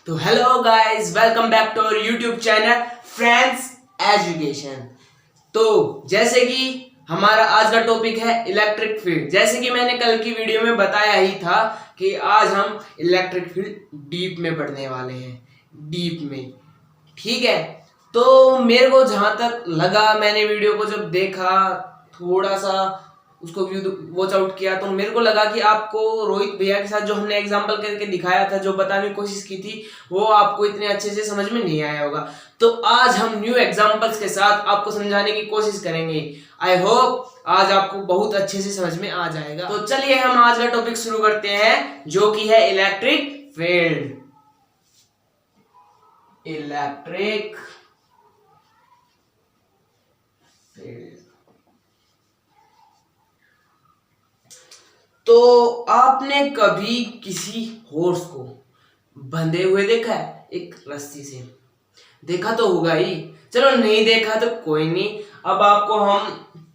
तो hello guys, welcome back to our YouTube channel friends education. तो जैसे कि हमारा आज का टॉपिक है इलेक्ट्रिक फील्ड। जैसे कि मैंने कल की वीडियो में बताया ही था कि आज हम इलेक्ट्रिक फील्ड डीप में पढ़ने वाले हैं, डीप में। ठीक है, तो मेरे को जहां तक लगा, मैंने वीडियो को जब देखा, थोड़ा सा उसको वॉच आउट किया, तो मेरे को लगा कि आपको रोहित भैया के साथ जो हमने एग्जांपल करके दिखाया था, जो बताने की कोशिश की थी, वो आपको इतने अच्छे से समझ में नहीं आया होगा। तो आज हम न्यू एग्जांपल्स के साथ आपको समझाने की कोशिश करेंगे। आई होप आज आपको बहुत अच्छे से समझ में आ जाएगा। तो चलिए हम आज का टॉपिक शुरू करते हैं, जो कि है इलेक्ट्रिक फील्ड। Electric field. तो आपने कभी किसी हॉर्स को बंधे हुए देखा है? एक रस्सी से देखा तो होगा ही। चलो नहीं देखा तो कोई नहीं, अब आपको हम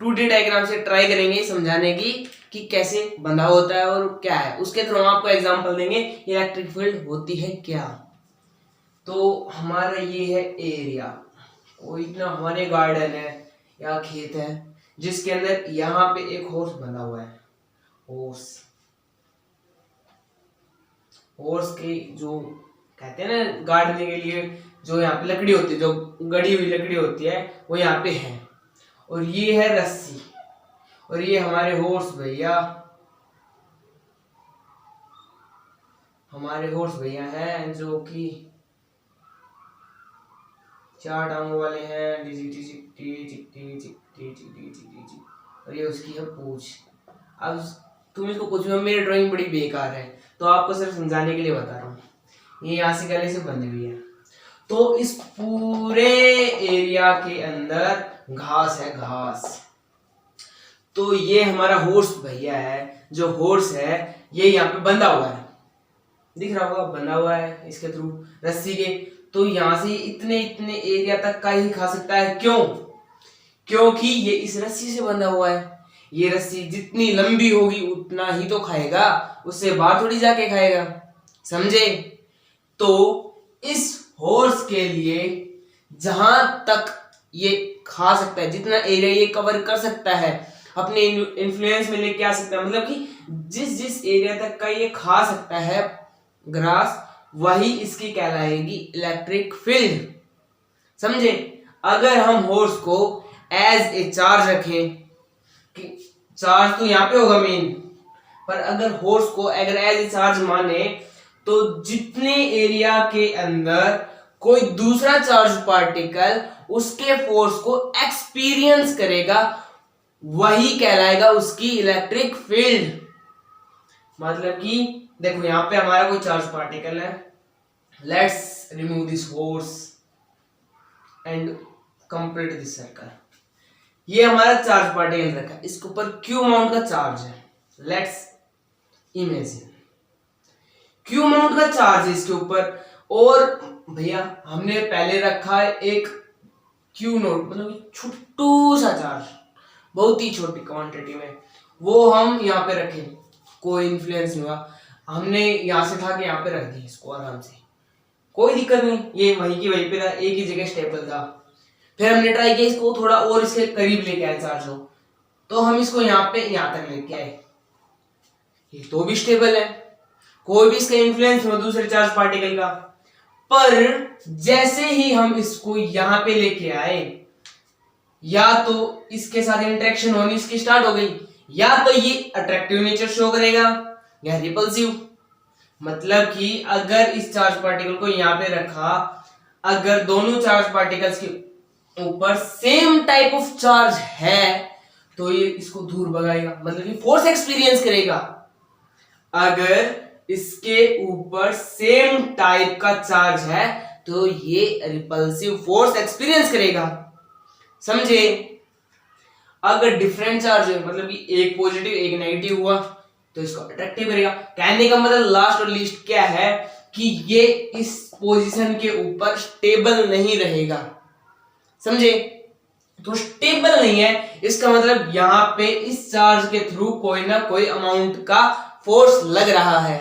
2D डायग्राम से ट्राई करेंगे समझाने की कि कैसे बंधा होता है और क्या है। उसके थ्रू हम आपको एग्जांपल देंगे इलेक्ट्रिक फील्ड होती है क्या। तो हमारा ये है एरिया, कोई ना हमारे गार्डन है या खेत है, जिसके अंदर यहाँ पे एक हॉर्स बंधा हुआ है। हॉर्स की जो कहते हैं ना गाड़ने के लिए, जो यहाँ पे लकड़ी होती है, जो गड़ी हुई लकड़ी होती है, वो यहाँ पे है। और ये है रस्सी, और ये हमारे हॉर्स भैया, हमारे हॉर्स भैया हैं जो कि 4 टांगों वाले हैं। और ये उसकी है पूंछ। अब तुम इसको कुछ भी, मेरी ड्राइंग बड़ी बेकार है तो आपको सिर्फ समझाने के लिए बता रहा हूँ। ये यहाँ से गले से बंधी हुई है। तो इस पूरे एरिया के अंदर घास है, घास। तो ये हमारा हॉर्स भैया है, जो हॉर्स है ये यहाँ पे बंधा हुआ है, दिख रहा होगा, बंधा हुआ है इसके थ्रू रस्सी के। तो यहाँ से इतने इतने एरिया तक का ही खा सकता है। क्यों? क्योंकि ये इस रस्सी से बंधा हुआ है। ये रस्सी जितनी लंबी होगी उतना ही तो खाएगा, उससे बाहर थोड़ी जाके खाएगा, समझे? तो इस हॉर्स के लिए जहां तक ये खा सकता है, जितना एरिया ये कवर कर सकता है, अपने इन्फ्लुएंस में लेके आ सकता है, मतलब कि जिस जिस एरिया तक का ये खा सकता है ग्रास, वही इसकी कहलाएगी इलेक्ट्रिक फील्ड, समझे? अगर हम हॉर्स को एज ए चार्ज रखें, कि चार्ज तो यहाँ पे होगा मेन, पर अगर हॉर्स को अगर एज ए चार्ज माने, तो जितने एरिया के अंदर कोई दूसरा चार्ज पार्टिकल उसके फोर्स को एक्सपीरियंस करेगा, वही कहलाएगा उसकी इलेक्ट्रिक फील्ड। मतलब कि देखो यहाँ पे हमारा कोई चार्ज पार्टिकल है, let's remove this horse and complete this circle. ये हमारा चार्ज पार्टिकल रखा है, इसके ऊपर क्यू अमाउंट का चार्ज है। लेट्स इमेजिन क्यू अमाउंट का चार्ज है इसके ऊपर, और भैया हमने पहले रखा है एक क्यू नोट, मतलब छोटू सा चार्ज, बहुत ही छोटी क्वांटिटी में, वो हम यहाँ पे रखे, कोई इन्फ्लुएंस नहीं हुआ। हमने यहाँ से उठा के यहाँ पे रख दी इसको आराम से, कोई दिक्कत नहीं, ये वहीं की वहीं पे था, एक ही जगह स्टेबल था। फिर हमने ट्राई किया इसको थोड़ा और इसके करीब लेके आए चार्ज हो, तो हम इसको यहाँ पे यहाँ तक लेके आए, ये तो भी स्टेबल है, कोई भी इसका इन्फ्लुएंस हो दूसरे चार्ज पार्टिकल का। पर जैसे ही हम इसको यहां पे लेके आए, या तो इसके साथ इंटरेक्शन होनी इसकी स्टार्ट हो गई, या तो ये अट्रैक्टिव नेचर शो करेगा या रिपल्सिव। मतलब कि अगर इस चार्ज पार्टिकल को यहां पे रखा, अगर दोनों चार्ज पार्टिकल्स के ऊपर सेम टाइप ऑफ चार्ज है, तो ये इसको दूर भगाएगा, मतलब कि फोर्स एक्सपीरियंस करेगा। अगर इसके ऊपर सेम टाइप का चार्ज है, तो ये रिपल्सिव फोर्स एक्सपीरियंस करेगा, समझे? अगर डिफरेंट चार्ज है, मतलब कि एक पॉजिटिव एक नेगेटिव हुआ, तो इसको अट्रैक्टिव करेगा। कहने का मतलब लास्ट और लीस्ट क्या है कि ये इस पोजीशन के ऊपर स्टेबल नहीं रहेगा, समझे? तो स्टेबल नहीं है, इसका मतलब यहां पे इस चार्ज के थ्रू कोई ना कोई अमाउंट का फोर्स लग रहा है।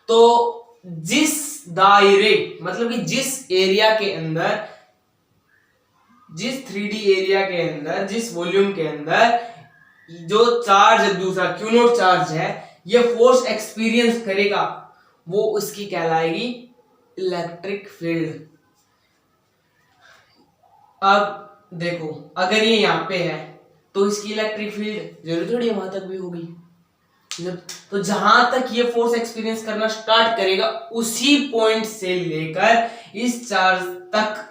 तो जिस दायरे मतलब कि जिस एरिया के अंदर, जिस 3D एरिया के अंदर, जिस वॉल्यूम के अंदर जो चार्ज है दूसरा क्यू नॉट चार्ज है ये फोर्स एक्सपीरियंस करेगा वो उसकी कहलाएगी इलेक्ट्रिक फील्ड। अब देखो अगर ये यहाँ पे है तो इसकी इलेक्ट्रिक फील्ड जरूर थोड़ी वहां तक भी होगी, तो जहां तक ये फोर्स एक्सपीरियंस करना स्टार्ट करेगा उसी पॉइंट से लेकर इस चार्ज तक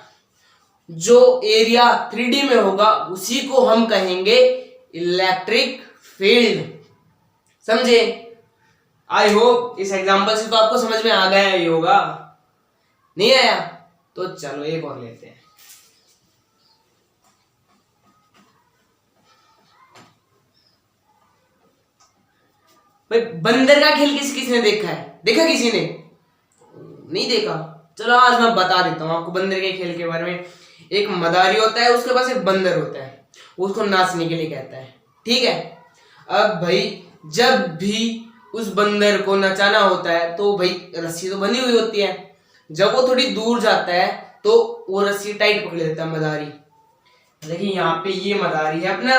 जो एरिया 3D में होगा उसी को हम कहेंगे इलेक्ट्रिक फील्ड। समझे? आई होप इस एग्जांपल से तो आपको समझ में आ गया ही होगा। नहीं आया तो चलो एक और लेते हैं। भाई बंदर का खेल किसने देखा है? देखा किसी ने? नहीं देखा? चलो आज मैं बता देता हूं आपको बंदर के खेल के बारे में। एक मदारी होता है, उसके पास एक बंदर होता है, उसको नाचने के लिए कहता है, ठीक है। अब भाई जब भी उस बंदर को नचाना होता है तो भाई रस्सी तो बंधी हुई होती है, जब वो थोड़ी दूर जाता है तो वो रस्सी टाइट पकड़ लेता है मदारी। लेकिन यहाँ पे ये मदारी है अपना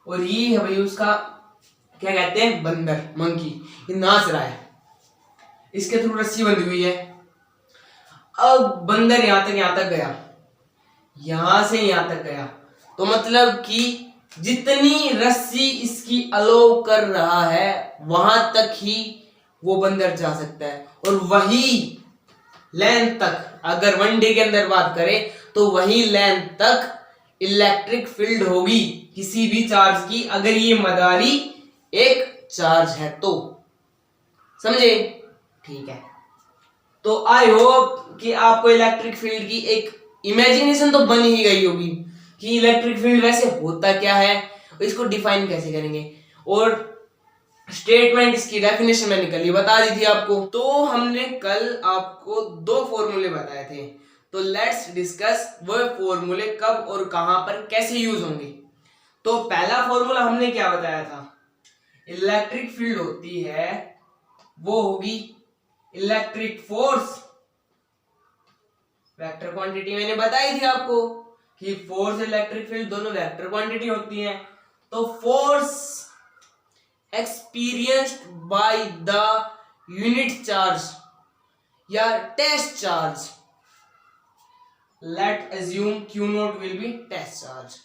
और ये है भाई उसका क्या कहते हैं बंदर, मंकी, ये नाच रहा है, इसके थ्रू रस्सी बंधी हुई है। अब बंदर यहां तक गया, यहां से यहां तक गया, तो मतलब कि जितनी रस्सी इसकी अलो कर रहा है वहां तक ही वो बंदर जा सकता है, और वही लेंथ तक अगर 1D के अंदर बात करें तो वही लेंथ तक इलेक्ट्रिक फील्ड होगी किसी भी चार्ज की, अगर ये मदारी एक चार्ज है तो। समझे? ठीक है, तो आई होप कि आपको इलेक्ट्रिक फील्ड की एक इमेजिनेशन तो बन ही गई होगी कि इलेक्ट्रिक फील्ड वैसे होता क्या है, इसको डिफाइन कैसे करेंगे, और स्टेटमेंट इसकी डेफिनेशन मैंने कल ही बता दी थी आपको। तो हमने कल आपको 2 फॉर्मूले बताए थे, तो लेट्स डिस्कस वो फॉर्मूले कब और कहां पर कैसे यूज होंगे। तो पहला फॉर्मूला हमने क्या बताया था, इलेक्ट्रिक फील्ड होती है वो होगी इलेक्ट्रिक फोर्स, वेक्टर क्वांटिटी मैंने बताई थी आपको कि फोर्स इलेक्ट्रिक फील्ड दोनों वेक्टर क्वांटिटी होती हैं। तो force experienced by the unit charge या test charge, let assume Q not will be test charge,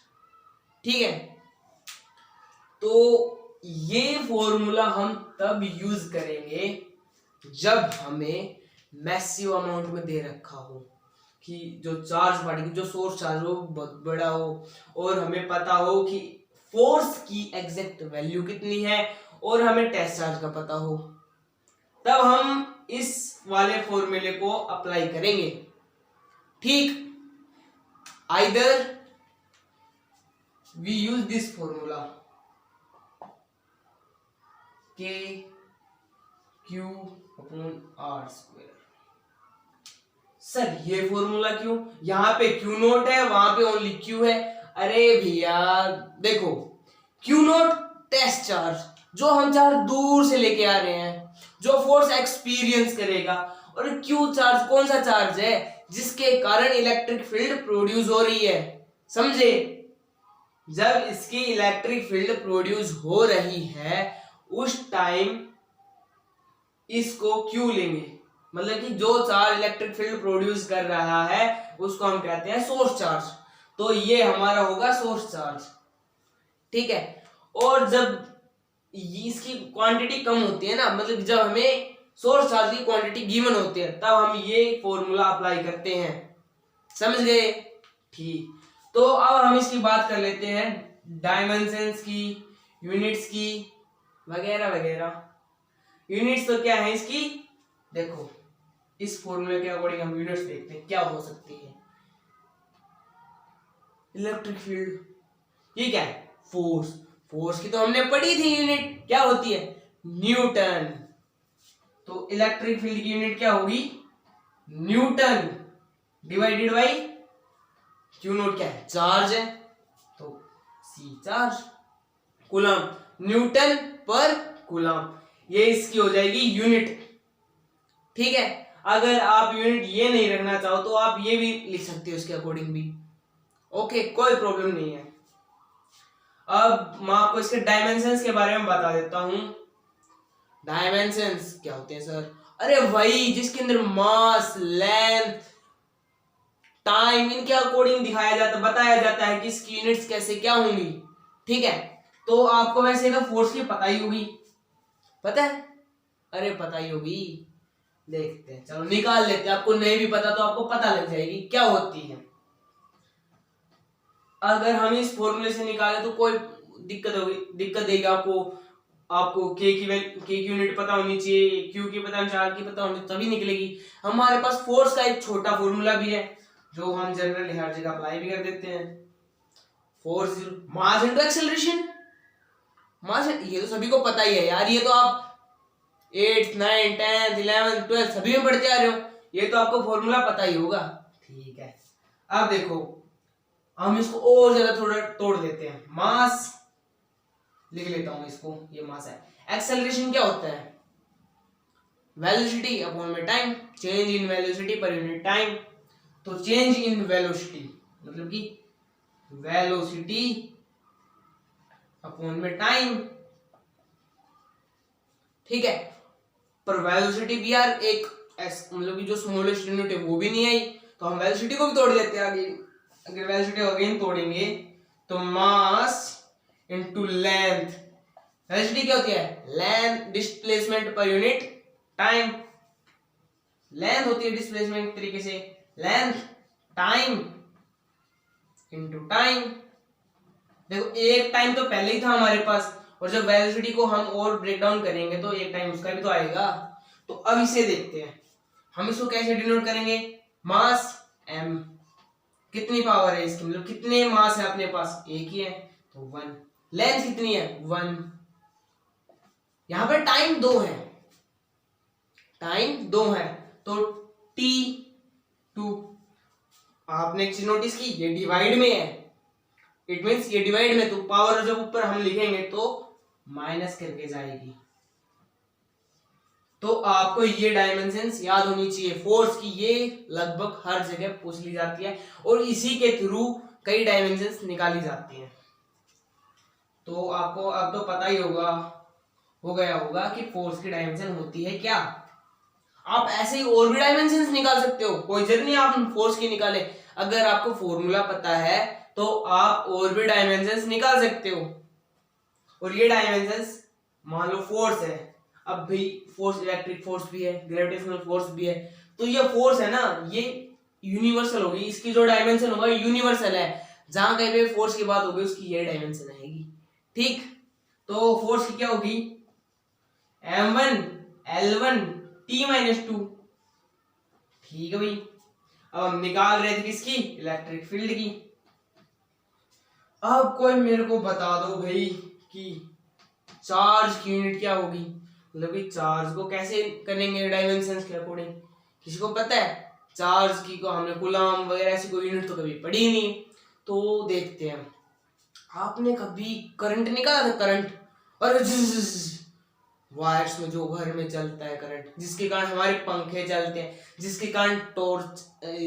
ठीक है। तो ये फॉर्मूला हम तब यूज करेंगे जब हमें मैसिव अमाउंट में दे रखा हो कि जो चार्ज पार्टिकल, जो सोर्स चार्ज हो बहुत बड़ा हो और हमें पता हो कि फोर्स की एग्जैक्ट वैल्यू कितनी है और हमें टेस्ट चार्ज का पता हो, तब हम इस वाले फॉर्मूले को अप्लाई करेंगे, ठीक। Either we use this formula K Q upon R square. Sir ये फॉर्मूला क्यों, यहां पे Q नोट है वहां पे ओनली Q है। अरे भैया देखो, Q नोट टेस्ट चार्ज, जो हम चार्ज दूर से लेके आ रहे हैं, जो फोर्स एक्सपीरियंस करेगा, और Q चार्ज कौन सा चार्ज है जिसके कारण इलेक्ट्रिक फील्ड प्रोड्यूस हो रही है। समझे? जब इसकी इलेक्ट्रिक फील्ड प्रोड्यूस हो रही है उस टाइम इसको Q लेंगे, मतलब कि जो चार्ज इलेक्ट्रिक फील्ड प्रोड्यूस कर रहा है उसको हम कहते हैं सोर्स चार्ज, तो ये हमारा होगा सोर्स चार्ज, ठीक है। और जब इसकी क्वांटिटी कम होती है ना, मतलब जब हमें सोर्स चार्ज की क्वांटिटी गिवन होती है तब हम ये फॉर्मूला अप्लाई करते हैं। समझ गए? ठीक, तो अब हम इसकी बात कर लेते हैं डायमेंशंस की, यूनिट्स की, वगैरह वगैरह। यूनिट्स तो क्या है इसकी, देखो इस फॉर्मूले के अकॉर्डिंग हम यूनिट्स देखते हैं क्या हो सकती है। इलेक्ट्रिक फील्ड, ये क्या है, फोर्स, फोर्स की तो हमने पढ़ी थी यूनिट, क्या होती है, न्यूटन। तो इलेक्ट्रिक फील्ड की यूनिट क्या होगी, Newton divided by Q note, क्या है, चार्ज है तो सी चार्ज, कूलम न्यूटन पर कूलम, ये इसकी हो जाएगी यूनिट, ठीक है, अगर आप यूनिट ये नहीं रखना चाहो तो आप ये भी लिख सकते हो इसके अकॉर्डिंग भी, ओके, कोई प्रॉब्लम नहीं है। अब मैं आपको इसके डायमेंशंस के बारे में बता देता हूं। डायमेंशंस क्या होते हैं सर? अरे वही जिसके अंदर मास, लेंथ, टाइम इनके अकॉर्डिंग दिखाया जाता, बताया जाता है कि इसकी यूनिट्स कैसे क्या होंगी। ठीक है, तो आपको वैसे तो फोर्स की पता ही होगी, पता है? अरे पता ही होगी, देखते हैं, चलो निकाल लेते हैं। आपको नहीं भी पता तो आपको पता लग जाएगी क्या होती है। अगर हम इस फॉर्मूले से निकालें तो कोई दिक्कत देगी आपको। आपको के की यूनिट पता होनी चाहिए, क्यू की पता, चार की पता होनी, तभी निकलेगी। हमारे पास फोर्स का एक छोटा फॉर्मूला भी है जो हम जनरली हर जगह अप्लाई भी कर देते हैं। Force mass into acceleration. Mass, ये तो सभी को पता ही है यार, ये तो आप 8th 9th 10th 11th 12th सभी में पढ़ते आ रहे हो, ये तो आपको फॉर्मूला पता ही होगा। ठीक है, अब देखो हम इसको और ज्यादा थोड़ा तोड़ देते हैं। मास लिख लेता हूं इसको, ये मास है। एक्सेलरेशन क्या होता है? वेलोसिटी अपॉन में time, change in velocity per unit time. तो चेंज इन वेलोसिटी मतलब कि वेलोसिटी अपॉन में टाइम, ठीक है। पर वेलोसिटी भी यार एक मतलब कि जो स्मॉलेस्ट यूनिट है वो भी नहीं आई, तो हम वेलोसिटी को भी तोड़ देते हैं आगे। अगर वेलोसिटी अगेन तोड़ेंगे तो मास इनटू लेंथ। वेलोसिटी क्या होती है? Length, displacement per unit time. Length होती है डिस्प्लेसमेंट तरीके से, लेंथ टाइम इनटू टाइम। देखो एक टाइम तो पहले ही था हमारे पास, और जब वेलोसिटी को हम और ब्रेक डाउन करेंगे तो एक टाइम उसका भी तो आएगा। तो अब इसे देखते हैं, हम इसको कैसे डिनोट करेंगे? मास m, कितनी पावर है इसकी, मतलब कितने मास है अपने पास? एक ही है तो 1। लेंथ कितनी है? 1। यहां पर टाइम 2 है, टाइम 2 है तो t2। आपने एक चीज नोटिस की, ये डिवाइड में है, इट मींस ये डिवाइड में, तो पावर जब ऊपर हम लिखेंगे तो माइनस करके जाएगी। तो आपको ये डायमेंशंस याद होनी चाहिए फोर्स की, ये लगभग हर जगह पूछ ली जाती है और इसी के थ्रू कई डायमेंशंस निकाली जाती हैं। तो आपको अब तो पता ही होगा, हो गया होगा कि फोर्स की डायमेंशन होती है क्या। आप ऐसे ही और भी डायमेंशंस निकाल सकते हो, कोई जरूरत नहीं आप फोर्स की निकाले। अगर आपको फॉर्मूला पता है तो आप और भी डायमेंशंस निकाल सकते हो। और ये डायमेंशंस मान लो फोर्स है, अब भी फोर्स इलेक्ट्रिक फोर्स भी है, ग्रेविटेशनल फोर्स भी है, तो ये फोर्स है ना, ये यूनिवर्सल होगी, इसकी जो डायमेंशन होगा यूनिवर्सल है। जहां कहीं पे फोर्स की बात होगी उसकी ये डायमेंशन आएगी, ठीक। तो फोर्स की क्या होगी? m1 l1 t-2, ठीक है भाई। अब हम निकाल रहे थे किसकी? इलेक्ट्रिक फील्ड की। अब कोई मेरे को बता दो भाई कि चार्ज की यूनिट क्या होगी, मतलब कि चार्ज को कैसे करेंगे डायमेंशंस के अकॉर्डिंग, किसी को पता है? चार्ज की को हमने कूलम वगैरह ऐसी कोई यूनिट तो कभी पढ़ी नहीं, तो देखते हैं। आपने कभी करंट निकाला था? करंट, और वायर्स में जो घर में चलता है करंट, जिसके कारण हमारे पंखे चलते हैं, जिसके कारण टॉर्च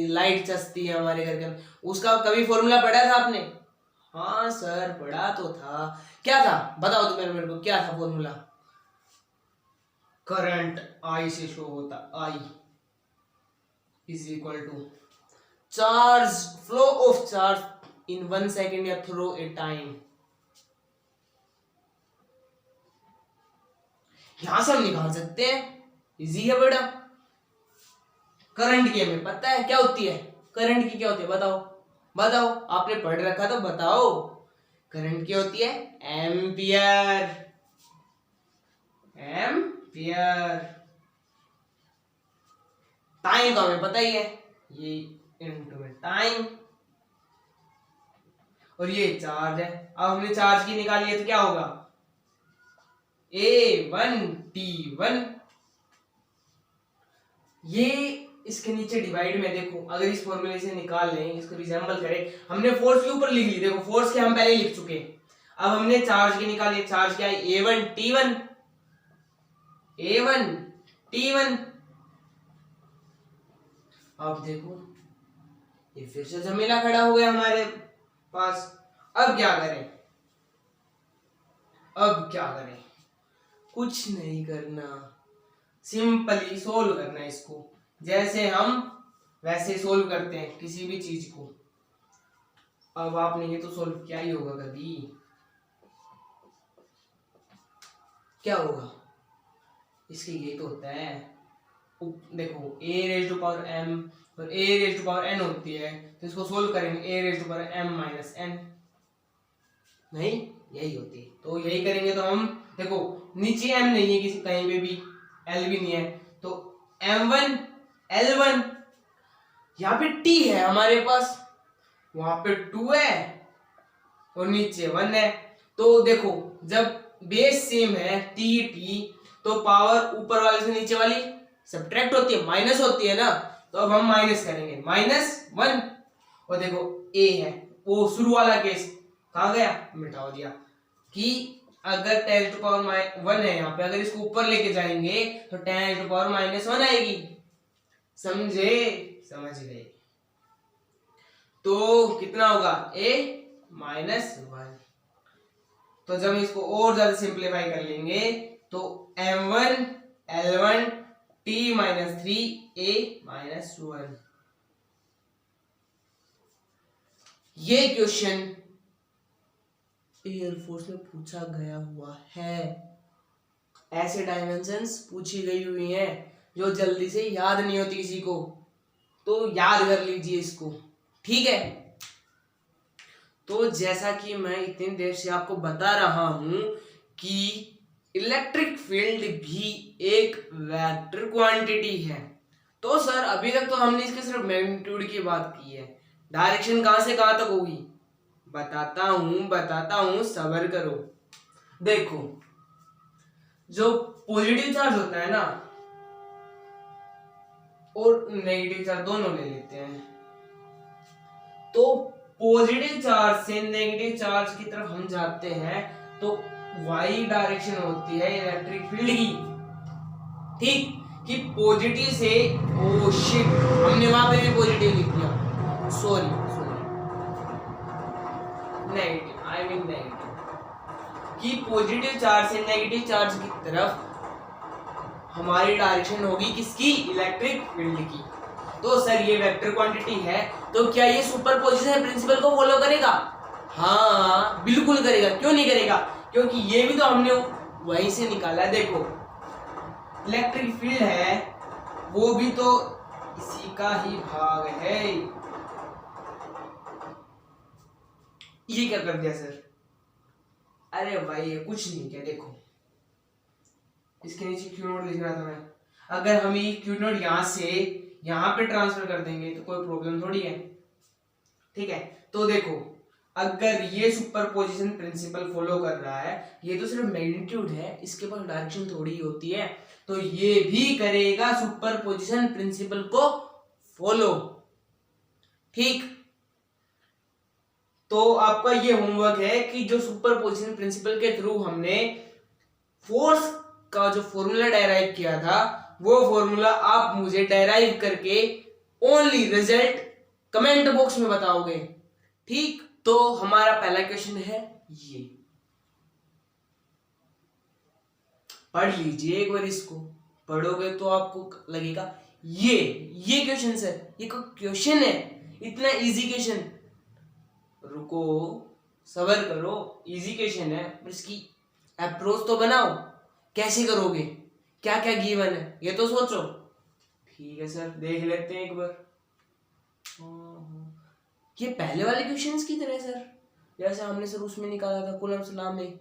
लाइट चलती है हमारे घर के अंदर, उसका कभी फॉर्मूला पढ़ा था आपने? हाँ सर पढ़ा तो था। क्या था बताओ तो मेरे को, क्या था फॉर्मूला? करंट आई से शो होता, I is equal to charge, flow of charge in 1 second या थ्रू ए टाइम। यहां से हम निकाल सकते हैं, इजी है बड़ा। करंट की हमें पता है क्या होती है, करंट की क्या होती है बताओ, बताओ, आपने पढ़ रखा तो बताओ। करंट की होती है एम्पियर, एम्पियर। टाइम तो हमें पता ही है, ये इनटू टाइम, और ये चार्ज है। अब हमने चार्ज की निकाली है तो क्या होगा? A1T1। ये इसके नीचे डिवाइड में देखो, अगर इस फॉर्मूले से निकाल लें, इसको रिजेंबल करें, हमने फोर्स के ऊपर लिख ली, देखो फोर्स के हम पहले लिख चुके, अब हमने चार्ज की निकाली। चार्ज क्या है? A1T1, A1T1। अब देखो ये फिर से झमेला खड़ा हो गया हमारे पास। अब क्या करें, अब क्या करें? कुछ नहीं करना, सिंपली सोल्व करना है इसको, जैसे हम वैसे सोल्व करते हैं किसी भी चीज को। अब आपने ये तो सोल्व किया ही होगा कभी, क्या होगा इसके, ये तो होता है देखो a raise to power m और a raise to power n होती है, तो इसको सोल्व करेंगे a raise to power m minus n, नहीं यही होती है। तो यही करेंगे तो हम देखो नीचे m नहीं है किसी कहीं पे भी, l भी नहीं है, तो m1 l1, यहाँ पे t है हमारे पास, वहां पे 2 है और नीचे 1 है। तो देखो जब बेस सेम है t तो पावर ऊपर वाले से नीचे वाली सब्ट्रैक्ट होती है, माइनस होती है ना, तो अब हम माइनस करेंगे -1। और देखो a है, वो शुरू वाला केस कहाँ गया, मिटा दिया, कि अगर 10 टू पावर 1 है यहाँ पे, अगर इसको ऊपर लेके जाएंगे तो 10 टू पावर -1 आएगी, समझे, समझ गए। तो कितना होगा a -1। तो जब इसको और ज्यादा सिंप्लीफाई कर लेंगे तो m1 l1 t -3 a -1। ये क्वेश्चन एयरफोर्स में पूछा गया हुआ है, ऐसे डायमेंशंस पूछी गई हुई हैं जो जल्दी से याद नहीं होती किसी को, तो याद कर लीजिए इसको, ठीक है। तो जैसा कि मैं इतनी देर से आपको बता रहा हूं कि इलेक्ट्रिक फील्ड भी एक वेक्टर क्वांटिटी है, तो सर अभी तक तो हमने इसके सिर्फ मैग्नीट्यूड की बात की है, डायरेक्शन कहां से कहां तक होगी, बताता हूं सब्र करो। देखो जो पॉजिटिव चार्ज होता है ना और नेगेटिव चार्ज दोनों ले लेते हैं, तो पॉजिटिव चार्ज से नेगेटिव चार्ज की तरफ हम जाते हैं तो वाई डायरेक्शन होती है इलेक्ट्रिक फील्ड की, ठीक, कि पॉजिटिव से, ओ शिट हमने वहां पे भी पॉजिटिव लिख दिया, sorry negative, I mean negative, कि पॉजिटिव चार्ज से नेगेटिव चार्ज की तरफ हमारी डायरेक्शन होगी किसकी, इलेक्ट्रिक फील्ड की। तो सर ये वेक्टर क्वांटिटी है, तो क्या ये सुपरपोजिशन प्रिंसिपल को फॉलो करेगा, हाँ बिल्कुल करेगा, क्यों नहीं करेगा, क्योंकि ये भी तो हमने वहीं से निकाला है। देखो इलेक्ट्रिक फील्ड है वो भी तो इसी का ही भाग है। ये क्या कर दिया सर, अरे भाई ये कुछ नहीं किया, देखो इसके नीचे क्यू नोट लिख रहा था मैं, अगर हम ये क्यू नोट यहां से यहां पे ट्रांसफर कर देंगे तो कोई प्रॉब्लम थोड़ी है, ठीक है। तो देखो अगर ये सुपरपोजिशन प्रिंसिपल फॉलो कर रहा है, ये तो सिर्फ मैग्नीट्यूड है, इसके पास डायरेक्शन थोड़ी होती है, तो ये भी करेगा सुपरपोजिशन प्रिंसिपल को फॉलो, ठीक। तो आपका ये होमवर्क है कि जो सुपरपोजिशन प्रिंसिपल के थ्रू हमने फोर्स का जो फॉर्मूला डेराइव किया था, वो फॉर्मूला आप मुझे डेराइव करके ओनली रिजल्ट कमेंट बॉक्स में बताओगे, ठीक। तो हमारा पहला क्वेश्चन है, ये पढ़ लीजिए एक बार, इसको पढ़ोगे तो आपको लगेगा ये क्वेश्चन सर, ये क्वेश्चन है, इतना इजी क्वेश्चन, रुको सब्र करो, इजी क्वेश्चन है, इसकी अप्रोच तो बनाओ, कैसे करोगे, क्या क्या गिवन है ये तो सोचो, ठीक है सर देख लेते हैं एक बार। ये पहले वाले क्वेश्चंस की तरह सर, जैसे हमने सर उसमें निकाला था कूलम्ब्स लॉ में,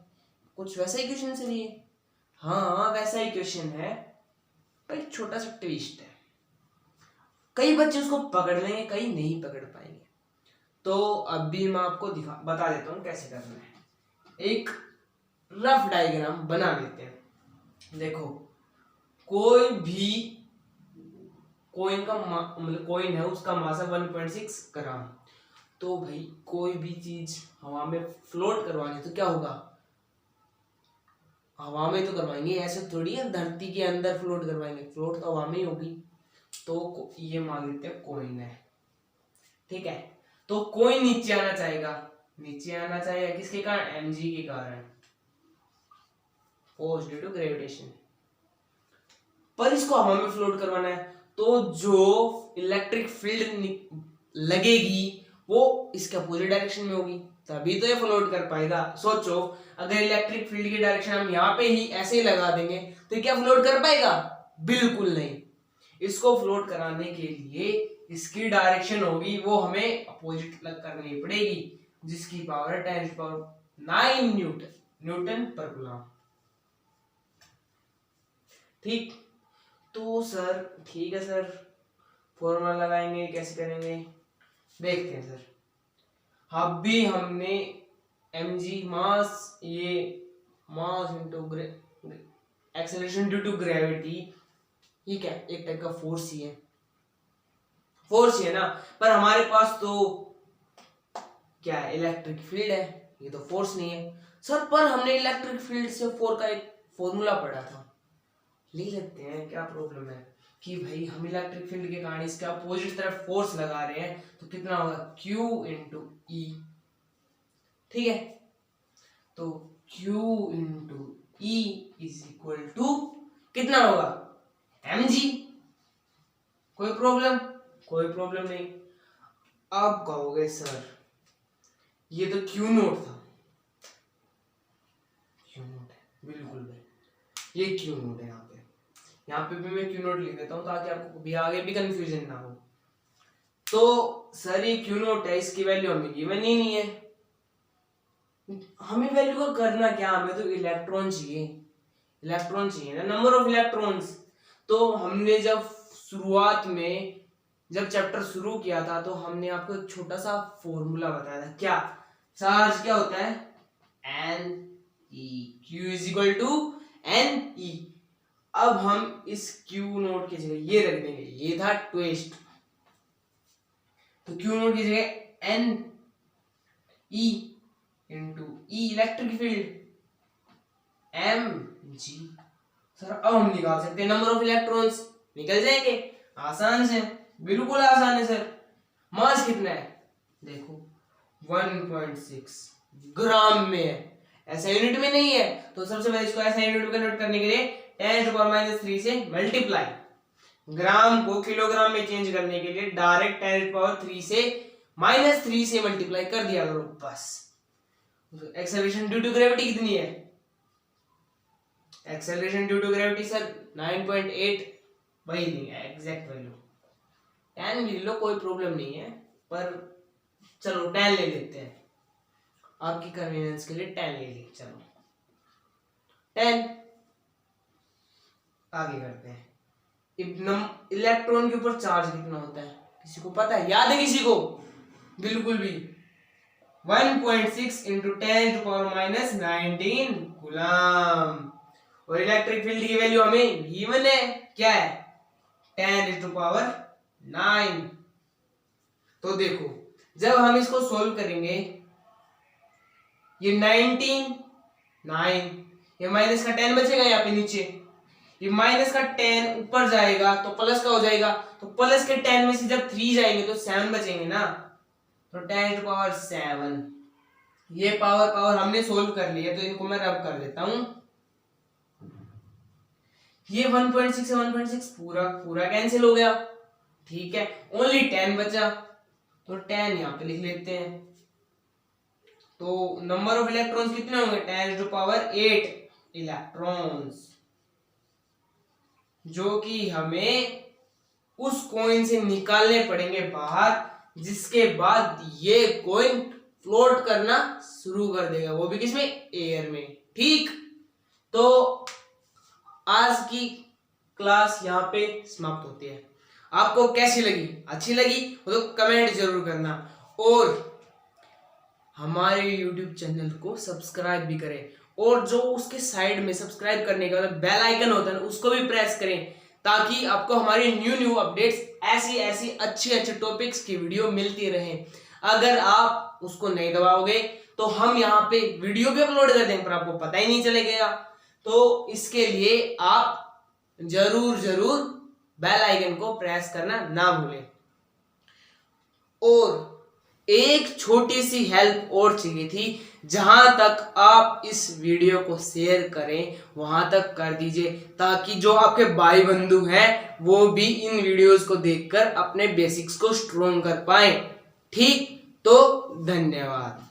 कुछ वैसा ही क्वेश्चन सर ये, हाँ वैसा ही क्वेश्चन है, पर एक छोटा सा ट्विस्ट है, कई बच्चे उसको पकड़ लेंगे कई नहीं पकड़ पाएंगे, तो अभी मैं आपको बता देता हूँ कैसे करना है। एक रफ डायग्राम बना लेते हैं, देखो कोई भी कोइन का मतलब कोइन है, उसका मास है 1.6 ग्राम, तो भाई कोई भी चीज हवा में फ्लोट करवानी तो क्या होगा, हवा में तो करवाएंगे, ऐसे थोड़ी है धरती के अंदर फ्लोट करवाएंगे, फ्लोट तो हवा में ही होगी, तो ये मान लेते हैं कॉइन है, ठीक है। तो कॉइन नीचे आना चाहेगा, नीचे आना चाहेगा किसके कारण, mg के कारण, फोर्स ड्यू टू ग्रेविटेशन। पर इसको हवा में फ्लोट करवाना है, तो जो इलेक्ट्रिक फील्ड लगेगी वो इसके अपोजिट डायरेक्शन में होगी, तभी तो ये फ्लोट कर पाएगा। सोचो अगर इलेक्ट्रिक फील्ड की डायरेक्शन हम यहाँ पे ही ऐसे ही लगा देंगे तो क्या फ्लोट कर पाएगा, बिल्कुल नहीं। इसको फ्लोट कराने के लिए इसकी डायरेक्शन होगी वो हमें अपोजिट करनी पड़ेगी, जिसकी पावर है 10⁹ न्यूटन पर कूलम, ठीक। तो सर ठीक है सर, फॉर्मूला लगाएंगे, कैसे करेंगे देखते हैं सर। अब भी हमने mg मास, ये mass into acceleration due to gravity, ये क्या एक टाइप का फोर्स ही है, फोर्स ही है ना। पर हमारे पास तो क्या है, इलेक्ट्रिक फील्ड है, ये तो फोर्स नहीं है सर। पर हमने इलेक्ट्रिक फील्ड से फोर का एक फॉर्मूला पढ़ा था, ले लेते हैं, क्या प्रॉब्लम है कि भाई हम इलेक्ट्रिक फील्ड के कारण इसके अपोजिट तरफ फोर्स लगा रहे हैं, तो कितना होगा Q इंटू ई, ठीक है। तो Q into e is equal to कितना होगा, mg। कोई प्रॉब्लम, कोई प्रॉब्लम नहीं। अब कहोगे सर ये तो Q नोट था, Q नोट है बिल्कुल भाई, ये Q नोट है। यहाँ पे भी मैं Q नोट लिख देता हूँ ताकि आपको भी आगे भी कंफ्यूजन ना हो। तो सर ये Q नोट है, इसकी वैल्यू हमें गिवन ही नहीं है, हमें वैल्यू का करना क्या, हमें तो इलेक्ट्रॉन चाहिए, इलेक्ट्रॉन चाहिए ना, नंबर ऑफ इलेक्ट्रॉन्स। तो हमने जब शुरुआत में जब चैप्टर शुरू किया था तो हमने आपको एक छोटा सा फॉर्मूला बताया था, क्या चार्ज क्या होता है, Ne, Q is equal to Ne। अब हम इस Q नोट की जगह ये रख देंगे, ये था ट्विस्ट, तो Q नोट की जगह Ne इंटू ई इलेक्ट्रिक फील्ड mg। सर अब हम निकाल सकते हैं नंबर ऑफ इलेक्ट्रॉन्स, निकल जाएंगे आसान से, बिल्कुल आसान है सर। मास कितना है, देखो 1.6 ग्राम में है, ऐसा यूनिट में नहीं है। तो सबसे पहले इसको ऐसा यूनिट में कन्वर्ट करने के लिए 10⁻³ से मल्टीप्लाई, ग्राम को किलोग्राम में चेंज करने के लिए डायरेक्ट 10⁻³ से -3 से मल्टीप्लाई कर दिया करो बस। एक्सेलरेशन ड्यू टू ग्रेविटी कितनी है, acceleration due to gravity sir 9.8, वही नहीं है एग्जैक्ट वैल्यू, 10 भी लो कोई प्रॉब्लम नहीं है, पर चलो 10 ले लेते हैं आपकी कन्वीनियंस के लिए, 10 ले ली, चलो 10। आगे करते हैं, इलेक्ट्रॉन के ऊपर चार्ज कितना होता है, किसी को पता है, याद है किसी को, बिल्कुल भी 1.6 इंटू 10⁻⁹ कूलम। और इलेक्ट्रिक फील्ड की वैल्यू हमें गिवन है, क्या है 10⁹ तो देखो जब हम इसको सोल्व करेंगे, ये 19 9, ये माइनस का 10 बचेगा यहाँ पे नीचे, ये माइनस का 10 ऊपर जाएगा तो प्लस का हो जाएगा, तो प्लस के 10 में से जब 3 जाएंगे तो 7 बचेंगे ना, तो 10⁷। ये पावर हमने सोल्व कर लिया, तो इनको मैं रब कर देता हूं। ये 1.6 से 1.6 पूरा कैंसिल हो गया, ठीक है, ओनली 10 बचा, तो 10 यहाँ पे लिख लेते हैं। तो नंबर ऑफ इलेक्ट्रॉन्स कितने होंगे, 10⁸ इलेक्ट्रॉन्स, जो कि हमें उस कॉइन से निकालने पड़ेंगे बाहर, जिसके बाद ये कॉइन फ्लोट करना शुरू कर देगा, वो भी किसमें, एयर में, ठीक। तो आज की क्लास यहाँ पे समाप्त होती है। आपको कैसी लगी, अच्छी लगी तो कमेंट जरूर करना, और हमारे YouTube चैनल को सब्सक्राइब भी करें, और जो उसके साइड में सब्सक्राइब करने का बेल आइकन होता है उसको भी प्रेस करें, ताकि आपको हमारी न्यू अपडेट्स ऐसी अच्छे टॉपिक्स की वीडियो मिलती रहे। अगर आप उसको नहीं दबाओगे तो हम यहाँ पे वीडियो भी अपलोड कर देंगे पर आपको पता ही नहीं चलेगा। तो इसके लिए आप जरूर बेल आइकन को प्रेस करना ना भूलें। और एक छोटी सी हेल्प और चाहिए थी, जहां तक आप इस वीडियो को शेयर करें वहां तक कर दीजिए, ताकि जो आपके भाई बंधु हैं वो भी इन वीडियोस को देखकर अपने बेसिक्स को स्ट्रॉन्ग कर पाए। ठीक, तो धन्यवाद।